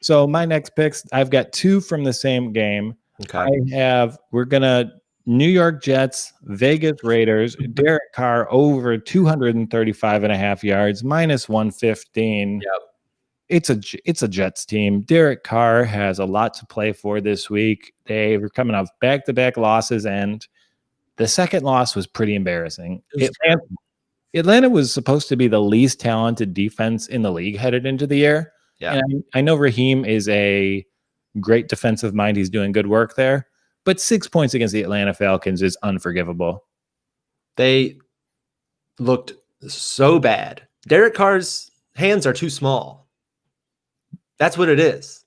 So my next picks, I've got two from the same game. Okay. We're going to New York Jets, Vegas Raiders, Derek Carr over 235.5 yards, minus 115. Yep. It's a Jets team. Derek Carr has a lot to play for this week. They were coming off back-to-back losses, and the second loss was pretty embarrassing. Atlanta was supposed to be the least talented defense in the league headed into the year. Yeah. And I know Raheem is a great defensive mind. He's doing good work there. But 6 points against the Atlanta Falcons is unforgivable. They looked so bad. Derek Carr's hands are too small. That's what it is.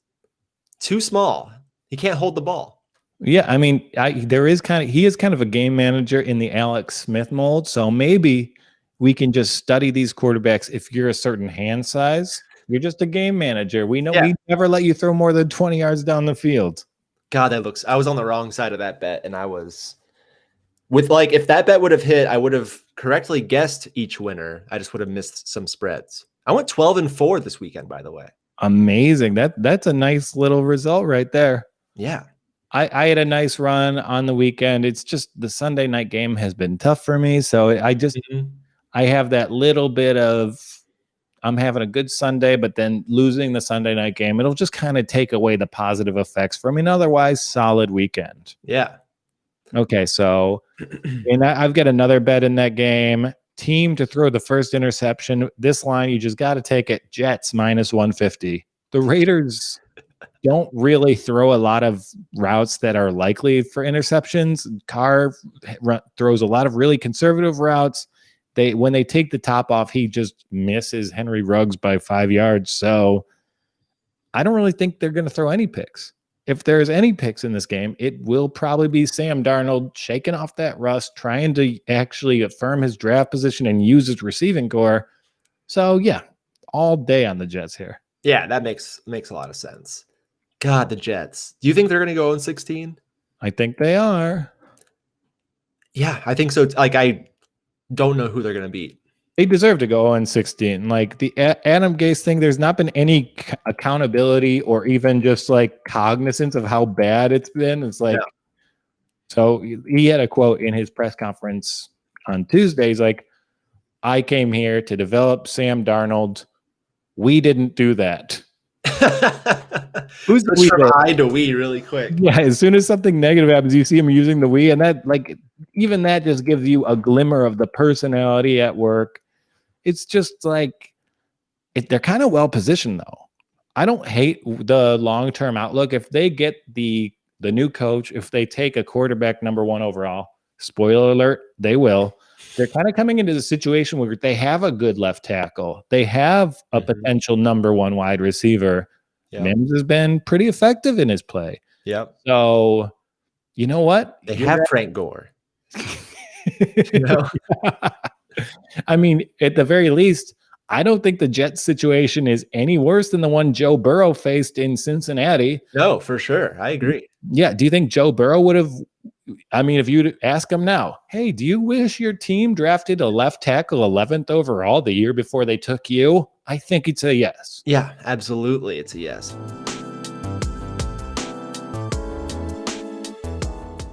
Too small. He can't hold the ball. Yeah, I mean, he is kind of a game manager in the Alex Smith mold. So maybe we can just study these quarterbacks. If you're a certain hand size, you're just a game manager. We know we never let you throw more than 20 yards down the field. God, I was on the wrong side of that bet, and I was if that bet would have hit, I would have correctly guessed each winner. I just would have missed some spreads. I went 12-4 this weekend, by the way. Amazing. That's a nice little result right there. Yeah. I had a nice run on the weekend. It's just the Sunday night game has been tough for me. So I have that little bit of, I'm having a good Sunday, but then losing the Sunday night game, it'll just kind of take away the positive effects from an otherwise solid weekend. Yeah. Okay. So, and I've got another bet in that game. Team to throw the first interception. This line, you just got to take it. Jets minus 150. The Raiders don't really throw a lot of routes that are likely for interceptions. Carr throws a lot of really conservative routes. When they take the top off, he just misses Henry Ruggs by 5 yards. So I don't really think they're going to throw any picks. If there's any picks in this game, it will probably be Sam Darnold shaking off that rust, trying to actually affirm his draft position and use his receiving core. So yeah, all day on the Jets here. Yeah, that makes a lot of sense. God, the Jets. Do you think they're going to go 0-16? I think they are. Yeah, I think so. Like, I don't know who they're going to beat. They deserve to go 0-16. Like the Adam Gase thing, there's not been any accountability or even just like cognizance of how bad it's been. It's like, So he had a quote in his press conference on Tuesday. He's like, I came here to develop Sam Darnold. We didn't do that. Who's the from I to we really quick? Yeah, as soon as something negative happens, you see him using the we, and that even that just gives you a glimmer of the personality at work. It's just like they're kind of well positioned though. I don't hate the long-term outlook. If they get the new coach, if they take a quarterback number 1 overall, spoiler alert, they will. They're kind of coming into the situation where they have a good left tackle. They have a potential number 1 wide receiver. Yep. Mims has been pretty effective in his play. Yep. So, you know what? They have Frank Gore. I mean, at the very least, I don't think the Jets situation is any worse than the one Joe Burrow faced in Cincinnati. No, for sure. I agree. Yeah. Do you think Joe Burrow would have, I mean, if you ask him now, hey, do you wish your team drafted a left tackle 11th overall the year before they took you? I think he'd say yes. Yeah, absolutely. It's a yes.